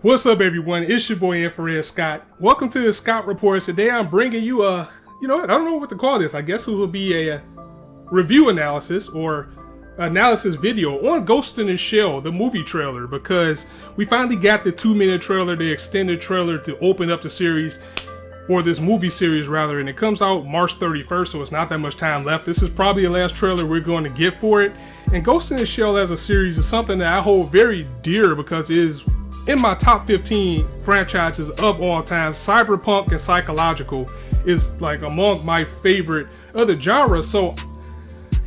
What's up, everyone? It's your boy Infrar-Ed Scott. Welcome to the Scott Report. Today I'm bringing you I don't know what to call this. I guess it will be a review analysis or analysis video on Ghost in the Shell, the movie trailer, because we finally got the 2-minute trailer, the extended trailer to open up the series, or this movie series rather, and it comes out March 31st, so it's not that much time left. This is probably the last trailer we're going to get for it. And Ghost in the Shell as a series is something that I hold very dear because it is in my top 15 franchises of all time. Cyberpunk and psychological is like among my favorite of the genre. So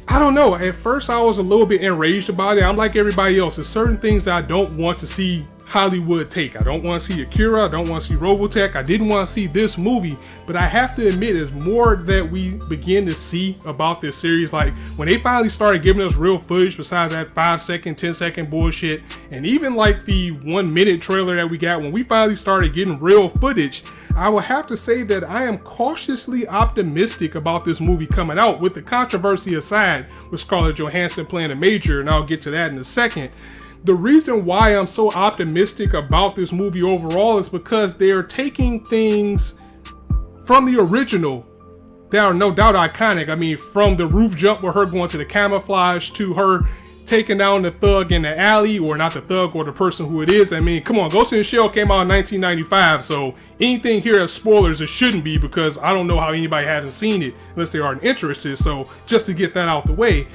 I don't know, at first I was a little bit enraged about it. I'm like everybody else. There's certain things that I don't want to see Hollywood take. I don't want to see Akira, I don't want to see Robotech, I didn't want to see this movie, but I have to admit there's more that we begin to see about this series. Like when they finally started giving us real footage besides that 5-second, 10-second bullshit, and even like the 1-minute trailer that we got, when we finally started getting real footage, I will have to say that I am cautiously optimistic about this movie coming out, with the controversy aside with Scarlett Johansson playing a major, and I'll get to that in a second. The reason why I'm so optimistic about this movie overall is because they're taking things from the original that are no doubt iconic. I mean, from the roof jump with her going to the camouflage to her taking down the thug in the alley, or not the thug, or the person who it is. I mean, come on, Ghost in the Shell came out in 1995, so anything here as spoilers, it shouldn't be, because I don't know how anybody hasn't seen it unless they aren't interested. So just to get that out the way.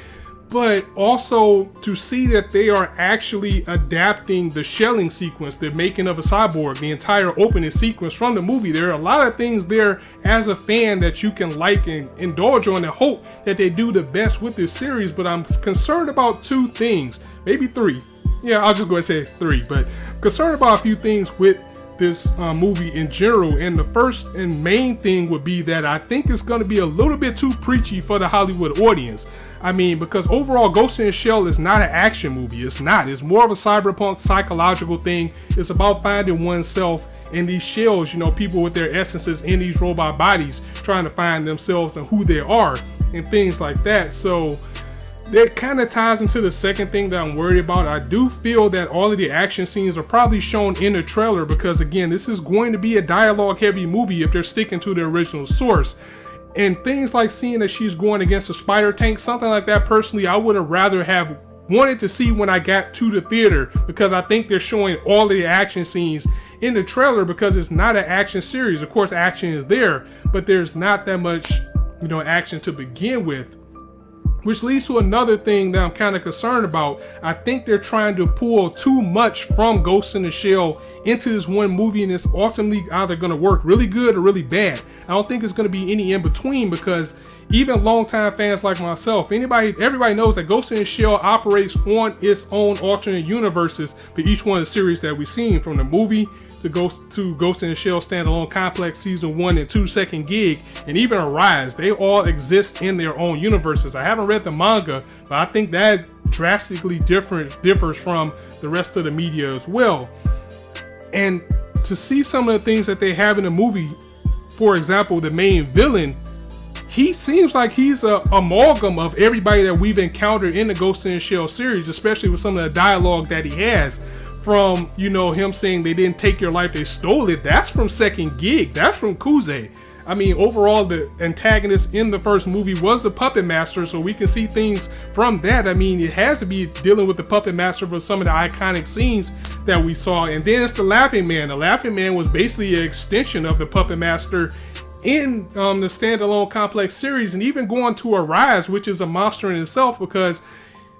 But also to see that they are actually adapting the shelling sequence, the making of a cyborg, the entire opening sequence from the movie. There are a lot of things there as a fan that you can like and indulge on, and hope that they do the best with this series. But I'm concerned about 2 things, maybe 3. Yeah, I'll just go ahead and say it's 3, but I'm concerned about a few things with this movie in general. And the first and main thing would be that I think it's going to be a little bit too preachy for the Hollywood audience. I mean, because overall Ghost in the Shell is not an action movie. It's not. It's more of a cyberpunk psychological thing. It's about finding oneself in these shells, people with their essences in these robot bodies, trying to find themselves and who they are and things like that. So that kind of ties into the second thing that I'm worried about. I do feel that all of the action scenes are probably shown in the trailer because, again, this is going to be a dialogue heavy movie if they're sticking to the original source. And things like seeing that she's going against a spider tank, something like that, personally, I would have rather have wanted to see when I got to the theater, because I think they're showing all of the action scenes in the trailer because it's not an action series. Of course, action is there, but there's not that much, action to begin with. Which leads to another thing that I'm kind of concerned about. I think they're trying to pull too much from Ghost in the Shell into this one movie, and it's ultimately either going to work really good or really bad. I don't think it's going to be any in between, because even longtime fans like myself, everybody knows that Ghost in the Shell operates on its own alternate universes for each one of the series that we've seen, from the movie to Ghost in the Shell Standalone Complex Season 1 and 2 Second Gig, and even Arise. They all exist in their own universes. I haven't read the manga, but I think that drastically differs from the rest of the media as well. And to see some of the things that they have in the movie, for example, the main villain, he seems like he's an amalgam of everybody that we've encountered in the Ghost in the Shell series, especially with some of the dialogue that he has. From, him saying they didn't take your life, they stole it. That's from Second Gig. That's from Kuze. I mean, overall, the antagonist in the first movie was the Puppet Master, so we can see things from that. I mean, it has to be dealing with the Puppet Master for some of the iconic scenes that we saw. And then it's the Laughing Man. The Laughing Man was basically an extension of the Puppet Master in the Standalone Complex series, and even going to Arise, which is a monster in itself, because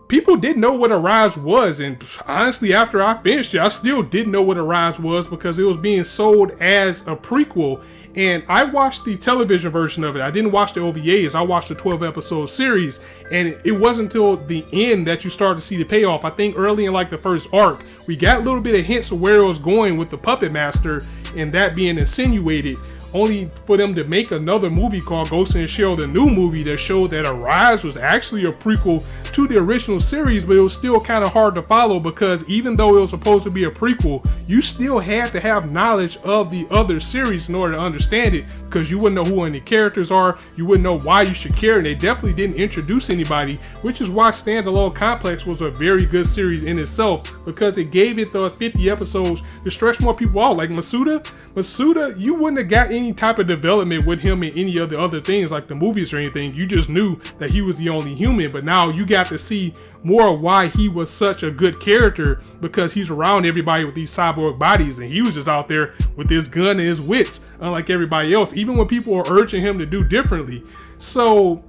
people didn't know what Arise was. And honestly, after I finished it, I still didn't know what Arise was, because it was being sold as a prequel. And I watched the television version of it. I didn't watch the OVAs. I watched the 12-episode series. And it wasn't until the end that you start to see the payoff. I think early in like the first arc, we got a little bit of hints of where it was going with the Puppet Master and that being insinuated, only for them to make another movie called Ghost in the Shell, the new movie, that showed that Arise was actually a prequel to the original series. But it was still kind of hard to follow, because even though it was supposed to be a prequel, you still had to have knowledge of the other series in order to understand it, because you wouldn't know who any characters are, you wouldn't know why you should care, and they definitely didn't introduce anybody, which is why Standalone Complex was a very good series in itself, because it gave it the 50 episodes to stretch more people out. Like Matsuda, you wouldn't have got any type of development with him in any of the other things like the movies or anything. You just knew that he was the only human, but now you got to see more of why he was such a good character, because he's around everybody with these cyborg bodies, and he was just out there with his gun and his wits, unlike everybody else, even when people are urging him to do differently. So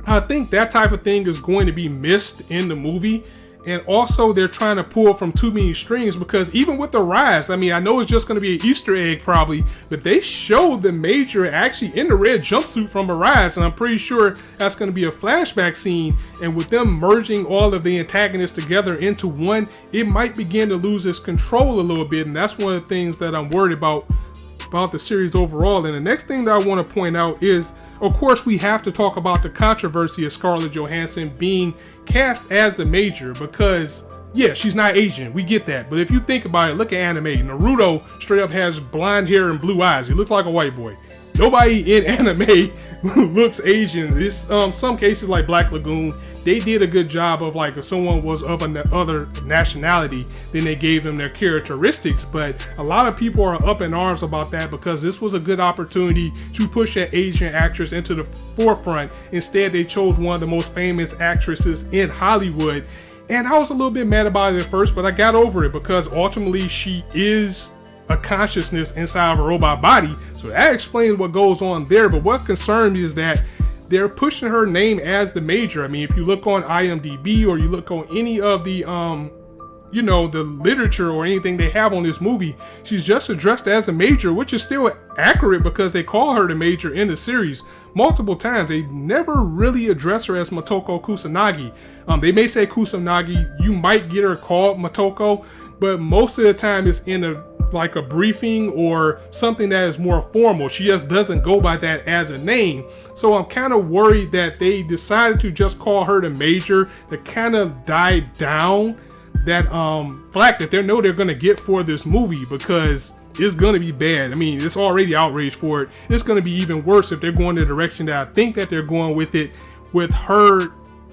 I think that type of thing is going to be missed in the movie. And also they're trying to pull from too many strings, because even with the rise, I mean, I know it's just going to be an Easter egg probably, but they showed the Major actually in the red jumpsuit from Arise, and I'm pretty sure that's going to be a flashback scene. And with them merging all of the antagonists together into one, it might begin to lose its control a little bit, and that's one of the things that I'm worried about the series overall. And the next thing that I want to point out is, of course, we have to talk about the controversy of Scarlett Johansson being cast as the Major, because, yeah, she's not Asian. We get that. But if you think about it, look at anime. Naruto straight up has blonde hair and blue eyes. He looks like a white boy. Nobody in anime looks Asian. It's some cases like Black Lagoon, they did a good job of, like, if someone was of another nationality, then they gave them their characteristics. But a lot of people are up in arms about that, because this was a good opportunity to push an Asian actress into the forefront. Instead, they chose one of the most famous actresses in Hollywood. And I was a little bit mad about it at first, but I got over it, because ultimately she is a consciousness inside of a robot body. So that explains what goes on there. But what concerned me is that they're pushing her name as the Major. I mean, if you look on IMDb or you look on any of the the literature or anything they have on this movie, she's just addressed as the Major, which is still accurate, because they call her the Major in the series multiple times. They never really address her as Motoko Kusanagi. They may say Kusanagi, you might get her called Motoko, but most of the time it's in a briefing or something that is more formal. She just doesn't go by that as a name. So I'm kind of worried that they decided to just call her the Major to kind of die down that flack that they know they're going to get for this movie, because it's going to be bad. I mean, it's already outrage for it. It's going to be even worse if they're going the direction that I think that they're going with it, with her,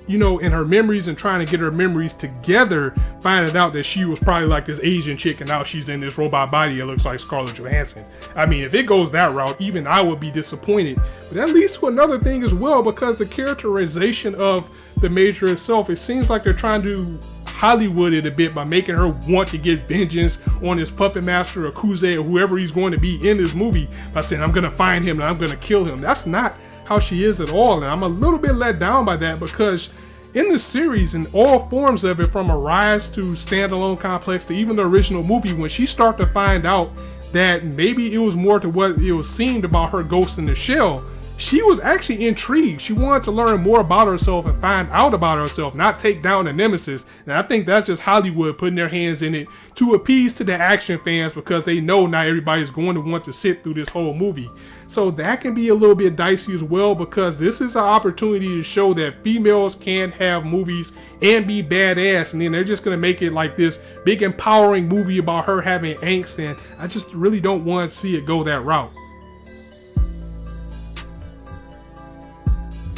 in her memories and trying to get her memories together, finding out that she was probably like this Asian chick and now she's in this robot body that looks like Scarlett Johansson. I mean, if it goes that route, even I would be disappointed. But that leads to another thing as well, because the characterization of the Major itself, it seems like they're trying to Hollywood it a bit by making her want to get vengeance on his puppet master or Kuze or whoever he's going to be in this movie, by saying, I'm going to find him and I'm going to kill him. That's not how she is at all, and I'm a little bit let down by that, because in the series, in all forms of it, from Arise to Standalone Complex to even the original movie, when she started to find out that maybe it was more to what it was seemed about her Ghost in the Shell, she was actually intrigued. She wanted to learn more about herself and find out about herself, not take down the nemesis. And I think that's just Hollywood putting their hands in it to appease to the action fans, because they know not everybody's going to want to sit through this whole movie. So that can be a little bit dicey as well, because this is an opportunity to show that females can have movies and be badass, and then they're just going to make it like this big empowering movie about her having angst, and I just really don't want to see it go that route.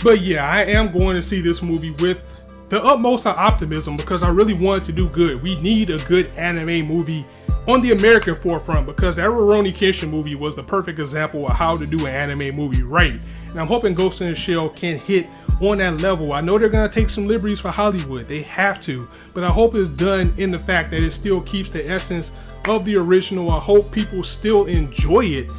But yeah, I am going to see this movie with the utmost of optimism, because I really want it to do good. We need a good anime movie on the American forefront, because that Rurouni Kenshin movie was the perfect example of how to do an anime movie right. And I'm hoping Ghost in the Shell can hit on that level. I know they're going to take some liberties for Hollywood. They have to. But I hope it's done in the fact that it still keeps the essence of the original. I hope people still enjoy it.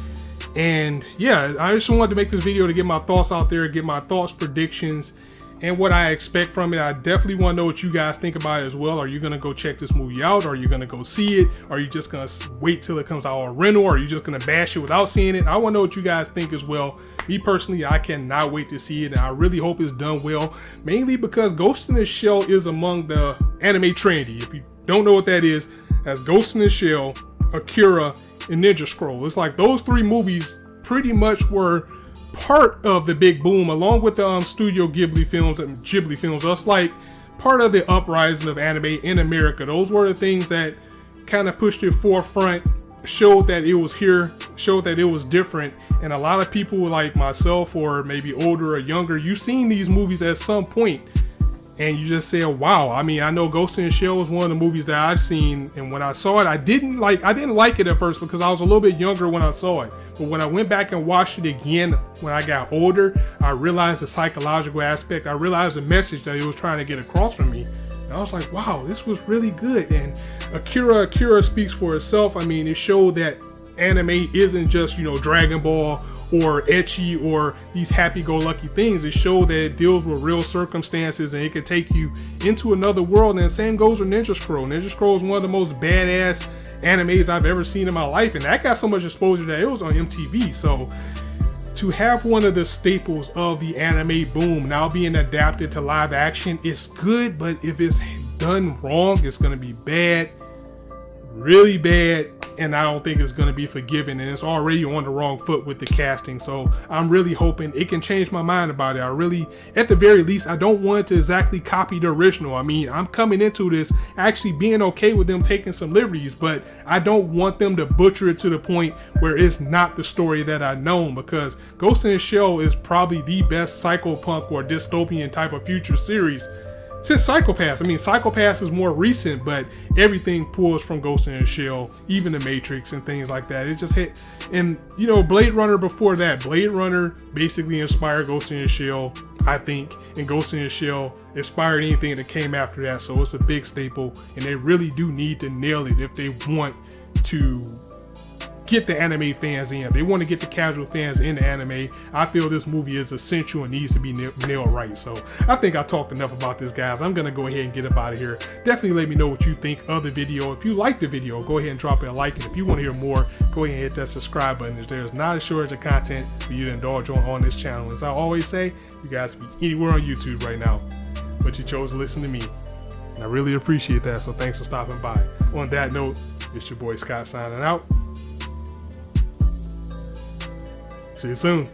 And yeah, I just wanted to make this video to get my thoughts out there, get my thoughts, predictions, and what I expect from it. I definitely want to know what you guys think about it as well. Are you going to go check this movie out? Are you going to go see it? Are you just going to wait till it comes out on rental? Or are you just going to bash it without seeing it? I want to know what you guys think as well. Me personally, I cannot wait to see it, and I really hope it's done well, mainly because Ghost in the Shell is among the anime trendy. If you don't know what that is, that's Ghost in the Shell, Akira, and Ninja Scroll. It's like those three movies pretty much were part of the big boom, along with the Studio Ghibli films and Ghibli films. That's like part of the uprising of anime in America. Those were the things that kind of pushed it forefront, showed that it was here, showed that it was different. And a lot of people like myself, or maybe older or younger, you've seen these movies at some point and you just say, wow. I mean, I know Ghost in the Shell was one of the movies that I've seen, and when I saw it, I didn't like it at first because I was a little bit younger when I saw it. But when I went back and watched it again when I got older, I realized the psychological aspect. I realized the message that it was trying to get across from me. And I was like, wow, this was really good. And Akira speaks for itself. I mean, it showed that anime isn't just, Dragon Ball or ecchi or these happy-go-lucky things. It showed that it deals with real circumstances and it could take you into another world. And the same goes with Ninja Scroll. Ninja Scroll is one of the most badass animes I've ever seen in my life, and that got so much exposure that it was on MTV. So to have one of the staples of the anime boom now being adapted to live action is good, but if it's done wrong, it's gonna be bad, really bad, and I don't think it's going to be forgiven, and it's already on the wrong foot with the casting. So I'm really hoping it can change my mind about it. At the very least, I don't want it to exactly copy the original. I mean, I'm coming into this actually being okay with them taking some liberties, but I don't want them to butcher it to the point where it's not the story that I've known, because Ghost in the Shell is probably the best psychopunk or dystopian type of future series since Psycho-Pass. I mean, Psycho-Pass is more recent, but everything pulls from Ghost in the Shell, even the Matrix and things like that. It just hit. And Blade Runner before that, Blade Runner basically inspired Ghost in the Shell, I think, and Ghost in the Shell inspired anything that came after that. So it's a big staple, and they really do need to nail it if they want to get the anime fans in. If they want to get the casual fans in the anime, I feel this movie is essential and needs to be nailed right. So I think I talked enough about this, guys. I'm going to go ahead and get up out of here. Definitely let me know what you think of the video. If you like the video, go ahead and drop it a like. And if you want to hear more, go ahead and hit that subscribe button. There's not a shortage of content for you to indulge on this channel. As I always say, you guys can be anywhere on YouTube right now, but you chose to listen to me, and I really appreciate that. So thanks for stopping by. On that note, it's your boy Scott signing out. See you soon.